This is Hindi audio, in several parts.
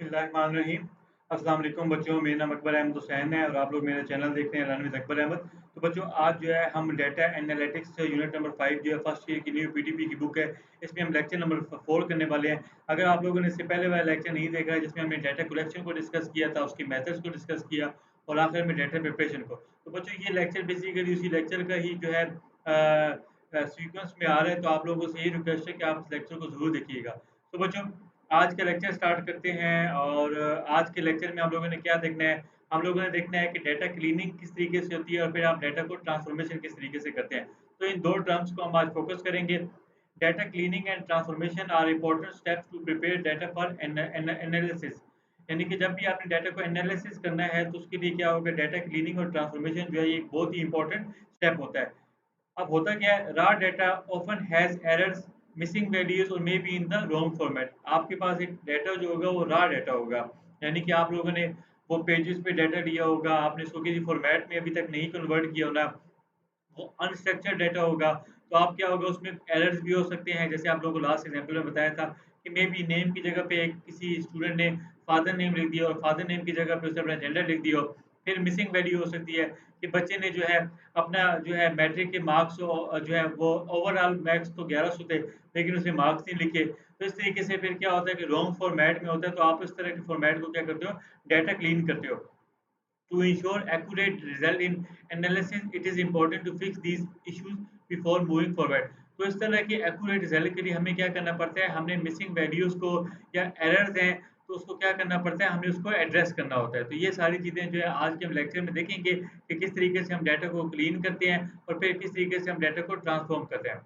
बिस्मिल्लाहिर्रहमानिर्रहीम। अस्सलाम वालेकुम बच्चों, मेरा नाम अकबर अहमद हुसैन है और आप लोग मेरा चैनल देख रहे हैं लर्न विद अकबर अहमद। तो बच्चों आज जो है हम डेटा एनालिटिक्स यूनिट नंबर 5 जो है फर्स्ट ईयर की न्यू पीटीपी की बुक है, इसमें हम लेक्चर नंबर 4 करने वाले हैं। अगर आप लोगों ने इससे पहले वाला लेक्चर नहीं देखा है जिसमें हमने डेटा कलेक्शन को डिस्कस किया था, उसके मेथड्स को डिस्कस किया और आखिर में डेटा प्रिपरेशन को। तो बच्चों ये लेक्चर बेसिकली उसी लेक्चर का ही जो है सीक्वेंस में आ रहा है, तो आप लोगों से यही रिक्वेस्ट है कि आप इस लेक्चर को ज़रूर देखिएगा। तो बच्चों आज का लेक्चर स्टार्ट करते हैं और आज के लेक्चर में हम लोगों ने क्या देखना है, हम लोगों ने देखना है कि डेटा क्लीनिंग किस तरीके से होती है और फिर आप डेटा को ट्रांसफॉर्मेशन किस तरीके से करते हैं। तो इन 2 टर्म्स को हम आज फोकस करेंगे। Data cleaning and transformation are important steps to prepare data for analysis. यानी कि जब भी आपने डेटा को एनालिसिस करना है तो उसके लिए क्या होगा, डेटा क्लीनिंग और ट्रांसफॉर्मेशन जो है ये एक बहुत ही इंपॉर्टेंट स्टेप होता है। अब होता क्या है, raw data often has errors, missing values और may be in the wrong format. आपके पास एक डेटा जो होगा वो रॉ डेटा होगा, यानी कि आप लोगों ने वो पेजेस पे डेटा लिया होगा, आपने उसको किसी फॉर्मेट में अभी तक नहीं कन्वर्ट किया होना, वो अनस्ट्रक्चर्ड डेटा होगा। तो आप क्या होगा, उसमें एरर्स भी हो सकते हैं, जैसे आप लोगों को लास्ट एग्जांपल में बताया था कि मे बी नेम की जगह पे एक किसी स्टूडेंट ने फादर नेम लिख दिया और फादर नेम की जगह पे उसने अपना जेंडर लिख दिया हो। फिर मिसिंग वैल्यू हो सकती है कि बच्चे ने जो है अपना जो है मैट्रिक के मार्क्स जो है वो ओवरऑल मार्क्स तो 1100 थे, लेकिन उसने मार्क्स नहीं लिखे। तो इस तरीके से फिर क्या होता है कि रॉन्ग फॉर्मेट में होता है, तो आप इस तरह के फॉर्मेट को क्या करते हो, डेटा क्लीन करते हो। To ensure accurate result in analysis, it is important to fix these issues before moving forward. तो इस तरह के एक्यूरेट रिजल्ट के लिए हमें क्या करना पड़ता है, हमने मिसिंग वैल्यूज को या एरर्स हैं तो उसको क्या करना पड़ता है, हमें उसको एड्रेस करना होता है। तो ये सारी चीज़ें जो है आज के हम लेक्चर में देखेंगे कि किस तरीके से हम डाटा को क्लीन करते हैं और फिर किस तरीके से हम डाटा को ट्रांसफॉर्म करते हैं।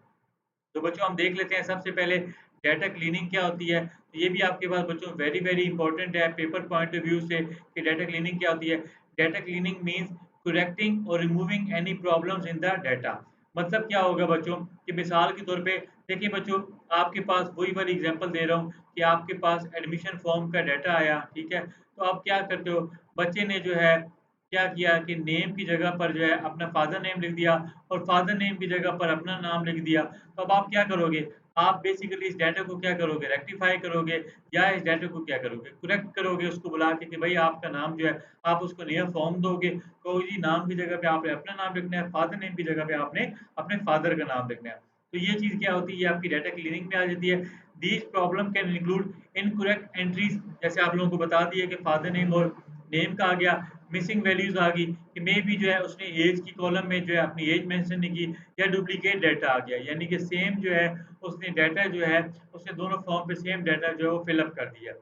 तो बच्चों हम देख लेते हैं सबसे पहले डाटा क्लीनिंग क्या होती है। तो ये भी आपके पास बच्चों वेरी वेरी इंपॉर्टेंट है पेपर पॉइंट ऑफ व्यू से कि डाटा क्लीनिंग क्या होती है। डाटा क्लीनिंग मीन्स करेक्टिंग और removing any problems in the data. मतलब क्या होगा बच्चों कि मिसाल के तौर पे देखिए बच्चों, आपके पास वही वाली एग्जांपल दे रहा हूँ कि आपके पास एडमिशन फॉर्म का डाटा आया, ठीक है। तो आप क्या करते हो, बच्चे ने जो है क्या किया कि नेम की जगह पर जो है अपना फादर नेम लिख दिया और फादर नेम की जगह पर अपना नाम लिख दिया। तो अब आप क्या करोगे? आप बेसिकली इस डाटा को क्या करोगे? रेक्टिफ़ाई करोगे या इस डाटा को क्या करोगे? करेक्ट करोगे उसको बुला के कि भई आपका नाम जो है, आप उसको नया फॉर्म दोगे, तो जी नाम की जगह पे आपने अपना नाम लिखना है, फादर नेम की जगह पे आपने अपने फादर का नाम लिखना है। तो ये चीज़ क्या होती है, ये आपकी डाटा क्लीनिंग में आ जाती है। These problem can include incorrect entries, जैसे आप लोगों को बता दिया कि फादर नेम और नेम का आ गया, मिसिंग वैल्यूज़ आ गई कि मे बी जो है उसने ऐज की कॉलम में जो है अपनी ऐज मेंशन नहीं की या डुप्लीकेट डाटा आ गया, यानी कि सेम जो है उसने डाटा जो है उसने दोनों फॉर्म पे सेम डाटा जो है वो फिल अप कर दिया।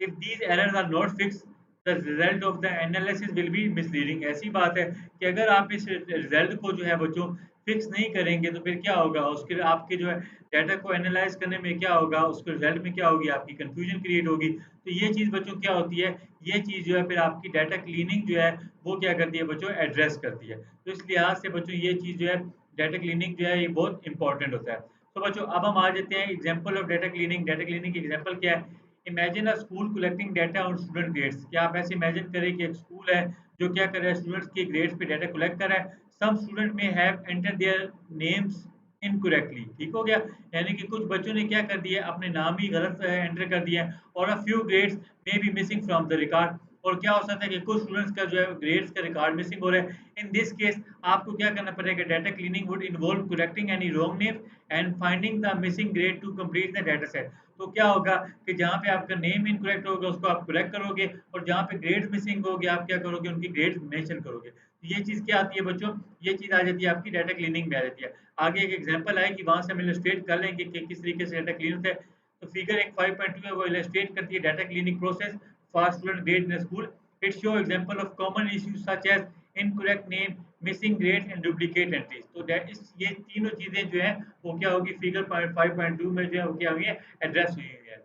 If these errors are not fixed, the result of the analysis will be misleading। ऐसी बात है कि अगर आप इस रिजल्ट को जो है बच्चों फिक्स नहीं करेंगे तो फिर क्या होगा, उसके आपके जो है डाटा को एनालाइज करने में क्या होगा, उसके रिजल्ट में क्या होगी, आपकी कंफ्यूजन क्रिएट होगी। तो ये चीज़ बच्चों क्या होती है, ये चीज़ जो है फिर आपकी डाटा क्लीनिंग जो है वो क्या करती है बच्चों, एड्रेस करती है। तो इस लिहाज से बच्चों ये चीज़ जो है डाटा क्लीनिंग जो है ये बहुत इंपॉर्टेंट होता है। तो बच्चों अब हम आ जाते हैं example of data cleaning. Data cleaning की एग्जाम्पल क्या है, imagine a school collecting data on student grades. क्या आप ऐसे इमेजिन करें कि एक स्कूल है जो क्या कर रहा है, स्टूडेंट्स के ग्रेड्स पे डाटा कलेक्ट कर रहा है। सम स्टूडेंट में have enter their names incorrectly, ठीक हो गया। यानी कि कुछ बच्चों ने क्या कर दिया, अपने नाम ही गलत एंटर कर दिए हैं और a few grades may be missing from the record. और क्या हो सकता है कि कुछ स्टूडेंट्स का जो है ग्रेड्स का रिकॉर्ड मिसिंग हो रहा है। इन दिस केस आपको क्या करना पड़ेगा, data cleaning would involve correcting any wrong name and finding the missing grade two complete the data set. तो क्या होगा कि जहाँ पे आपका नेम इनकरेक्ट होगा उसको आप करेक्ट करोगे और जहाँ पे ग्रेड्स मिसिंग होगी आप क्या करोगे, उनकी ग्रेड्स मेंशन करोगे। तो ये चीज़ क्या आती है बच्चों, ये चीज़ आ जाती है आपकी डाटा क्लीनिंग में आ जाती है। आगे एक एग्जांपल आएगी, वहाँ से हम इलस्ट्रेट कर लेंगे कि किस तरीके से डाटा क्लीन होता है। तो फिगर एक 5.2 है, वो इलस्ट्रेट करती है data cleaning process for student grade in school. It show example of common issues such as incorrect name, missing grades and duplicate entries. तो इस ये तीनों चीज़ें जो है वो क्या होगी, फिगर 5.2 में जो है वो क्या हुई है, एड्रेस हुई हुई है।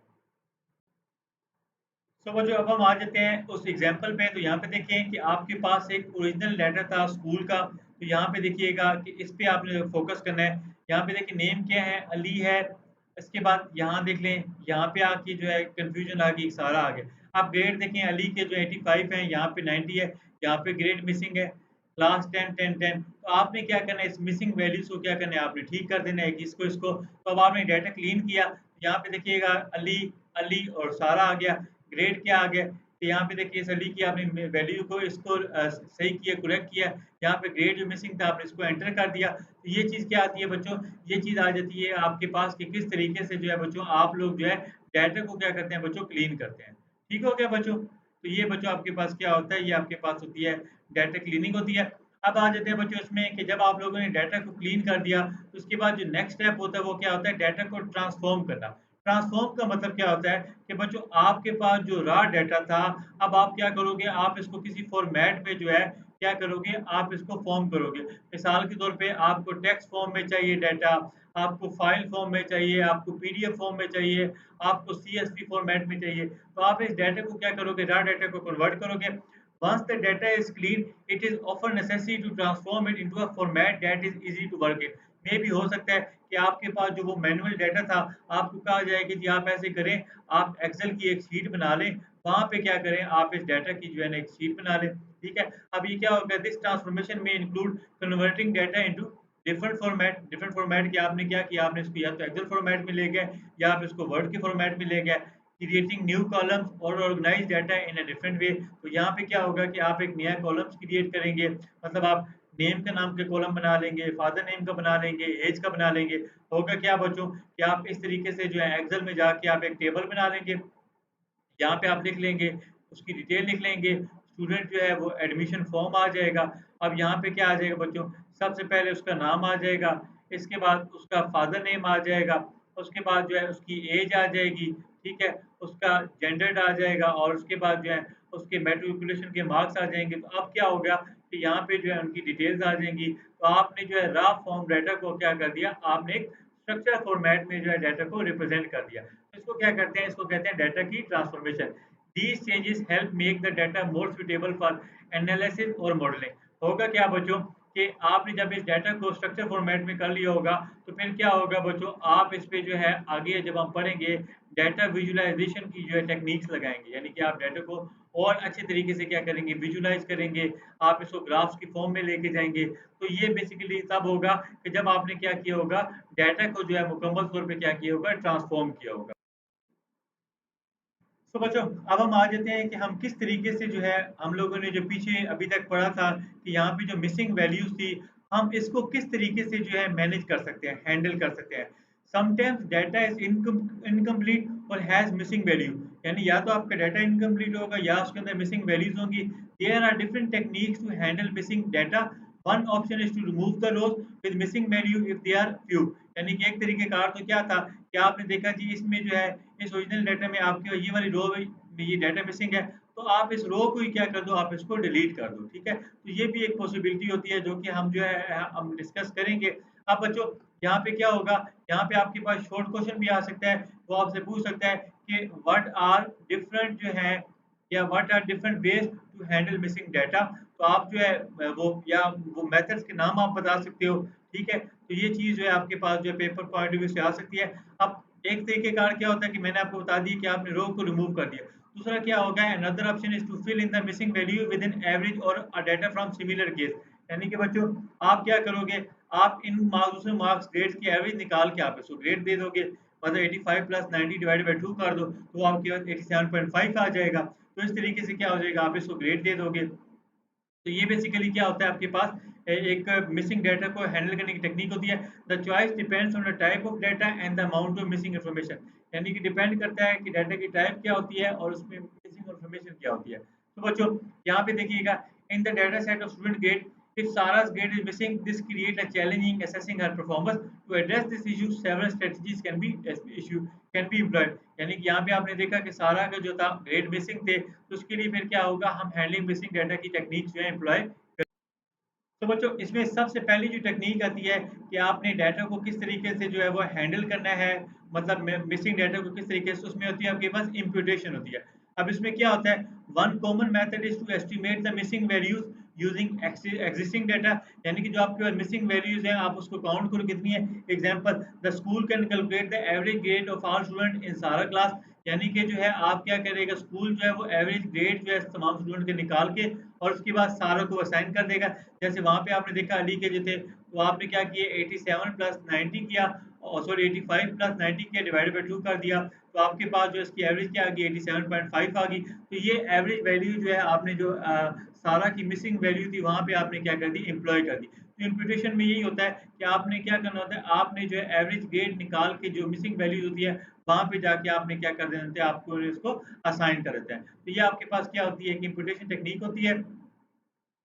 सो बच्चों अब हम आ जाते हैं उस एग्जाम्पल पे। तो यहाँ पे देखिए कि आपके पास एक ओरिजिनल लेटर था स्कूल का। तो यहाँ पे देखिएगा कि इस पे आपने फोकस करना है। यहाँ पे देखिए नेम क्या है, अली है। इसके बाद यहाँ देख लें, यहाँ पे आके जो है कंफ्यूजन आ गई, सारा आ गया। आप ग्रेड देखें, अली के जो 85 है, यहाँ पे 90 है, यहाँ पे ग्रेड मिसिंग है। क्लास 10 10 10। तो आपने क्या करना है, इस मिसिंग वैल्यूज को क्या करना है, आपने ठीक कर देना है कि इसको इसको। तो अब आपने डाटा क्लीन किया, यहाँ पे देखिएगा अली, अली और सारा आ गया। ग्रेड क्या आ गया, तो यहाँ पे देखिए सली की आपने वैल्यू को इसको सही किया, करेक्ट किया, यहाँ पे ग्रेड जो मिसिंग था आपने इसको एंटर कर दिया। तो ये चीज़ क्या आती है बच्चों, ये चीज़ आ जाती है आपके पास कि किस तरीके से जो है बच्चों आप लोग जो है डाटा को क्या करते हैं बच्चों क्लीन करते हैं। ठीक हो गया बच्चों? तो ये बच्चों आपके पास क्या होता है, ये आपके पास होती है डाटा क्लीनिंग होती है। अब आ जाते हैं बच्चों इसमें कि जब आप लोगों ने डाटा को क्लीन कर दिया, तो उसके बाद जो नेक्स्ट स्टेप होता है वो क्या होता है, डाटा को ट्रांसफ़ॉर्म करना। ट्रांसफ़ॉर्म का मतलब क्या होता है कि बच्चों आपके पास जो रॉ डाटा था, अब आप क्या करोगे, आप इसको किसी फ़ॉर्मेट में जो है क्या करोगे, आप इसको फ़ॉर्म करोगे। मिसाल के तौर पे आपको टेक्स्ट फ़ॉर्म में चाहिए डाटा, आपको फ़ाइल फ़ॉर्म में चाहिए, आपको पीडीएफ फ़ॉर्म में चाहिए, आपको सीएसवी फ़ॉर्मेट में चाहिए। तो आप इस डाटा को क्या करोगे, रॉ डाटा को कन्वर्ट करोगे। Once the data is clean, it is often necessary to transform it into a format that is easy to work in. मे भी हो सकता है कि आपके पास जो वो मैनुअल डाटा था, आपको कहा जाए कि जी आप ऐसे करें, आप एक्सेल की एक शीट बना लें, वहाँ पे क्या करें, आप इस डाटा की जो है ना एक शीट बना लें, ठीक है? अब ये क्या होगा, दिस ट्रांसफॉर्मेशन में include converting data into different format क्या आपने क्या किया, आपने इसको या तो एक्सेल फॉर्मेट में ले गए या आप इसको वर्ड के फॉर्मेट में ले गए, क्रिएटिंग न्यू कॉलम्स और organise data in a different way. तो यहाँ पे क्या होगा कि आप एक नया कॉलम्स क्रिएट करेंगे, मतलब आप नेम के नाम के कॉलम बना लेंगे, फादर नेम का बना लेंगे, एज का बना लेंगे। होगा क्या बच्चों कि आप इस तरीके से जो है एक्सेल में जाके आप एक टेबल बना लेंगे, यहाँ पे आप लिख लेंगे, उसकी डिटेल लिख लेंगे, स्टूडेंट जो है वो एडमिशन फॉर्म आ जाएगा। अब यहाँ पे क्या आ जाएगा बच्चों, सबसे पहले उसका नाम आ जाएगा, इसके बाद उसका फादर नेम आ जाएगा, उसके बाद जो है उसकी एज आ जाएगी, ठीक है? उसका जेंडर आ जाएगा और उसके बाद जो है उसके मैट्रिकुलेशन के मार्क्स आ जाएँगे। तो अब क्या हो गया कि यहाँ पे जो है उनकी डिटेल्स आ जाएँगी। तो आपने जो है रॉ फॉर्म डाटा को क्या कर दिया, आपने एक स्ट्रक्चर फॉर्मेट में जो है डाटा को रिप्रेज़ेंट कर दिया। इसको क्या करते हैं, इसको कहते हैं डाटा की transformation. These changes help make the data more suitable for analysis और मॉडलिंग। होगा क्या बच्चों कि आपने जब इस डाटा को स्ट्रक्चर फॉर्मेट में कर लिया होगा, तो फिर क्या होगा बच्चों, आप इस पे जो है आगे जब हम पढ़ेंगे डाटा विजुअलाइजेशन की जो है टेक्निक्स लगाएंगे, यानी कि आप डाटा को और अच्छे तरीके से क्या करेंगे, विजुअलाइज करेंगे, आप इसको ग्राफ्स की फॉर्म में लेके जाएंगे। तो ये बेसिकली तब होगा कि जब आपने क्या किया होगा, डाटा को जो है मुकम्मल तौर पे क्या किया होगा, ट्रांसफॉर्म किया होगा। तो बच्चों, अब हम आ जाते हैं कि हम किस तरीके से जो है हम लोगों ने जो पीछे अभी तक पढ़ा था कि यहाँ पे जो मिसिंग वैल्यूज़ थी, हम इसको किस तरीके से जो है मैनेज कर सकते हैं, हैंडल कर सकते हैं। समटाइम्स डाटा इज़ इनकम्प्लीट और हैज़ मिसिंग वैल्यू, यानी या तो आपका डाटा इनकम्प्लीट होगा या उसके अंदर मिसिंग वैल्यूज़ होंगी। There are different techniques to handle missing data. One option is to remove the rows with missing value if they are few. यानी कि एक तरीके कार तो क्या था कि आपने देखा जी इसमें जो है इस ओरिजिनल डाटा में आपकी ये वाली रो में ये डाटा मिसिंग है, तो आप इस रो को ही क्या कर दो, आप इसको डिलीट कर दो, ठीक है? तो ये भी एक पॉसिबिलिटी होती है जो कि हम जो है हम डिस्कस करेंगे। अब बच्चों, यहाँ पे क्या होगा, यहाँ पे आपके पास शॉर्ट क्वेश्चन भी आ सकता है, वो आपसे पूछ सकता है कि व्हाट आर डिफरेंट जो है या what are different ways to handle missing data. तो आप जो है वो या वो मेथड्स के नाम आप बता सकते हो, ठीक है? तो ये चीज़ जो है आपके पास जो है पेपर पॉइंट ऑफ व्यू से आ सकती है। अब एक तरीके कार क्या होता है कि मैंने आपको बता दी कि आपने रो को रिमूव कर दिया। दूसरा क्या होगा, another option is to fill in the missing value with in average or data from similar case. यानी कि बच्चों, आप क्या करोगे, आप इन मार्क्स दूसरे मार्क्स ग्रेड्स की एवरेज निकाल के आप इसको ग्रेड दे दोगे। मतलब 85 प्लस 90 डिवाइडेड बाय 2 कर दो, तो आपके पास 87.5 आ जाएगा। तो इस तरीके से क्या हो जाएगा, आप इसको ग्रेड दे दोगे। तो ये बेसिकली क्या होता है आपके पास एक मिसिंग डाटा को हैंडल करने की टेक्निक होती है। The choice depends on the type of data and the amount of missing information. यानी कि डिपेंड करता है कि डाटा की टाइप क्या होती है और उसमें मिसिंग इन्फॉर्मेशन क्या होती है। तो बच्चों, यहाँ पे देखिएगा, in the data set of student grade, if Sarah's grade is missing, this create a challenging assessing her performance. To address this issue, several strategies can be employed. यानी कि यहाँ पे आपने देखा कि सारा का जो था ग्रेड मिसिंग थे, तो उसके लिए फिर क्या होगा, हम हैंडलिंग मिसिंग डाटा की टेक्निक जो है एम्प्लॉय। तो बच्चों, इसमें सबसे पहली जो टेक्नीक आती है कि आपने डाटा को किस तरीके से जो है वो हैंडल करना है, मतलब मिसिंग डाटा को किस तरीके से, उसमें होती है आपके पास इम्प्यूटेशन होती है। अब इसमें क्या होता है, one common method is to estimate the missing values using existing data. यानी कि जो आपके पास मिसिंग वैल्यूज हैं, आप उसको काउंट करो कितनी है। Example, the school can calculate the average grade of all student in सारा क्लास। यानी कि जो है आप क्या करेगा, स्कूल जो है वो एवरेज ग्रेड जो है तमाम स्टूडेंट के निकाल के और उसके बाद सारों को असाइन कर देगा। जैसे वहाँ पे आपने देखा अली के जो थे, तो आपने क्या किए, 87 प्लस 90 किया सॉरी 85 प्लस 90 किया डिवाइडेड बाय 2 कर दिया, तो आपके पास जो इसकी एवरेज क्या आ गई 87.5 आ गई। तो ये एवरेज वैल्यू जो है आपने जो सारा की मिसिंग वैल्यू थी वहाँ पे आपने क्या कर दी एम्प्लॉय कर दी। तो इम्प्यूटेशन में यही होता है कि आपने क्या करना होता है, आपने जो है एवरेज ग्रेड निकाल के जो मिसिंग वैल्यूज़ होती है, वहाँ पे जाके आपने क्या कर देना होता है, आपको इसको असाइन कर देते हैं। तो ये आपके पास क्या होती है कि इम्प्यूटेशन टेक्नीक होती है।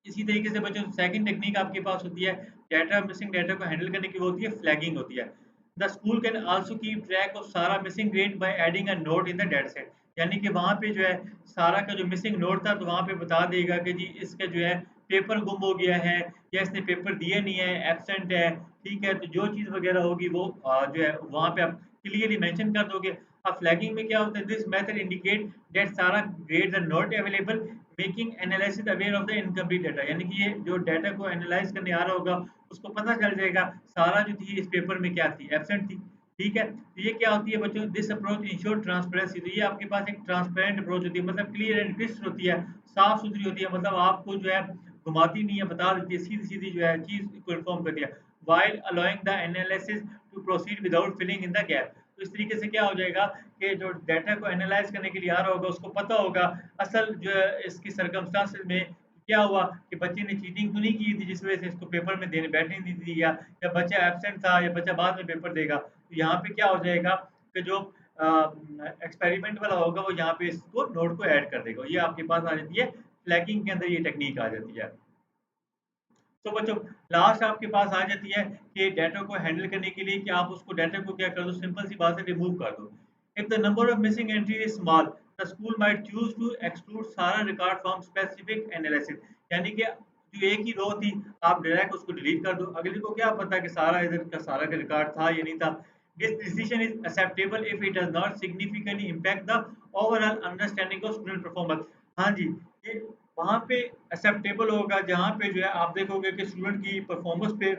इसी तरीके से बच्चों सेकंड टेक्नीक आपके पास होती है डाटा मिसिंग डाटा को हैंडल करने की, वो होती है फ्लैगिंग होती है। The school can also keep track of Sara missing grade by adding a note in the data set. यानी कि वहाँ पे जो है सारा का जो मिसिंग नोट था तो वहाँ पे बता देगा कि जी इसका जो है पेपर गुम हो गया है या इसने पेपर दिया नहीं है, एब्सेंट है, ठीक है? तो जो चीज़ वगैरह होगी वो जो है वहाँ पे आप क्लियरली मेंशन कर दोगे। अब फ्लैगिंग में क्या होता है, दिस मेथड इंडिकेट दैट सारा grades are not available making analysis aware of the incomplete data. यानी कि ये जो डाटा को एनालाइज करने आ रहा होगा उसको पता चल जाएगा सारा जो थी इस पेपर में क्या थी, एब्सेंट थी। ठीक है, तो ये क्या होती है बच्चों, दिस अप्रोच इंश्योर ट्रांसपेरेंसी। तो ये आपके पास एक ट्रांसपेरेंट अप्रोच होती है, मतलब क्लियर एंड क्रिस्प होती है, साफ सुथरी होती है, मतलब आपको जो है घुमाती नहीं है, बता देती है सीधी सीधी जो है चीज को इन्फॉर्म कर दिया, while allowing the analysis to proceed without filling in the gap. तो इस तरीके से क्या हो जाएगा कि जो डाटा को एनालाइज करने के लिए आ रहा होगा उसको पता होगा असल जो है इसकी सर्कमस्टांसेस में क्या हुआ कि बच्चे ने चीटिंग तो नहीं की थी जिस वजह से इसको पेपर में देने बैठने नहीं दिया, या बच्चा एब्सेंट था या बच्चा बाद में पेपर देगा। तो यहाँ पे क्या हो जाएगा कि जो एक्सपेरिमेंट वाला होगा वो यहाँ पे इसको नोट को ऐड कर देगा। ये आपके पास आ जाती है फ्लैगिंग के अंदर, ये टेक्निक आ जाती है। तो बच्चों लास्ट आपके पास आ जाती है कि डाटा को हैंडल करने के लिए कि आप उसको डाटा को क्या कर दो, सिंपल सी बात है रिमूव कर दो। If the number of missing entry is small, the school might choose to exclude सारा रिकॉर्ड फ्रॉम स्पेसिफिक एनालिसिस। यानी कि जो एक ही रो थी आप डायरेक्ट उसको डिलीट कर दो, अगली को क्या पता कि सारा इधर का सारा का रिकॉर्ड था या नहीं था। This decision is acceptable if it does not significantly impact the overall understanding of student performance. हाँ जी, ये वहाँ पे एक्सेप्टेबल होगा जहाँ पे जो है आप देखोगे कि स्टूडेंट की परफॉर्मेंस पे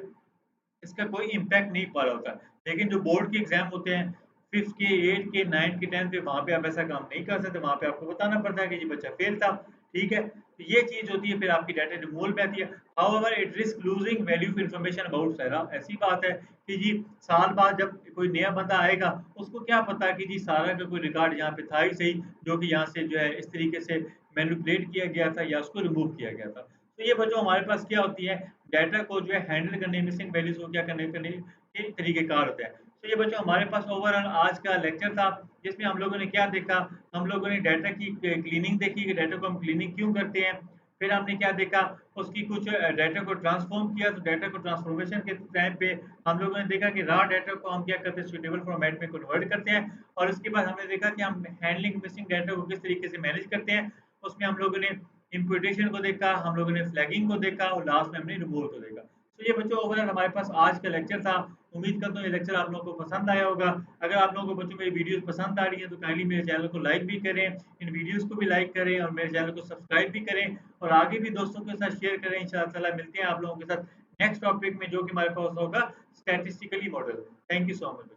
इसका कोई इम्पैक्ट नहीं पड़ रहा होता। लेकिन जो बोर्ड के एग्ज़ाम होते हैं 5th के, 8th के, 9th के, 10th के, वहाँ पे आप ऐसा काम नहीं कर सकते, वहाँ पे आपको बताना पड़ता है कि जी बच्चा फेल था, ठीक है? तो ये चीज़ होती है, फिर आपकी डाटा रिमूवल पे आती है। However it risk losing valuable information about Sara. ऐसी बात है कि जी साल बाद जब कोई नया बंदा आएगा, उसको क्या पता कि जी सारा का कोई रिकॉर्ड यहाँ पे था ही सही, जो कि यहाँ से जो है इस तरीके से मैनिपुलेट किया गया था या उसको रिमूव किया गया था। तो ये बच्चों हमारे पास क्या होती है, डाटा को जो है हैंडल करने, मिसिंग वैल्यूज़ को क्या करने के तरीक़ेकार होते हैं। तो ये बच्चों हमारे पास ओवरऑल आज का लेक्चर था, जिसमें हम लोगों ने क्या देखा, हम लोगों ने डाटा की क्लीनिंग देखी कि डाटा को हम क्लीनिंग क्यों करते हैं। फिर हमने क्या देखा, उसकी कुछ डाटा को ट्रांसफ़ॉर्म किया, तो डाटा को ट्रांसफ़ॉर्मेशन के टाइम पे हम लोगों ने देखा कि रॉ डाटा को हम क्या करते हैं, सूटेबल फॉर्मेट में कन्वर्ट करते हैं। और उसके बाद हमने देखा कि हम हैंडलिंग मिसिंग डाटा को किस तरीके से मैनेज करते हैं। उसमें हम लोगों ने इम्पुटेशन को देखा, हम लोगों ने फ्लैगिंग को देखा और लास्ट में हमने रिमूवल को देखा। तो ये बच्चों ओवरऑल हमारे पास आज का लेक्चर था। उम्मीद करता हूँ ये लेक्चर आप लोगों को पसंद आया होगा। अगर आप लोगों को बच्चों मेरी वीडियोज़ पसंद आ रही हैं तो काइंडली मेरे चैनल को लाइक भी करें, इन वीडियोज़ को भी लाइक करें और मेरे चैनल को सब्सक्राइब भी करें और आगे भी दोस्तों के साथ शेयर करें। इंशाअल्लाह ताला मिलते हैं आप लोगों के साथ नेक्स्ट टॉपिक में, जो कि हमारे पास होगा statistically model. Thank you so much.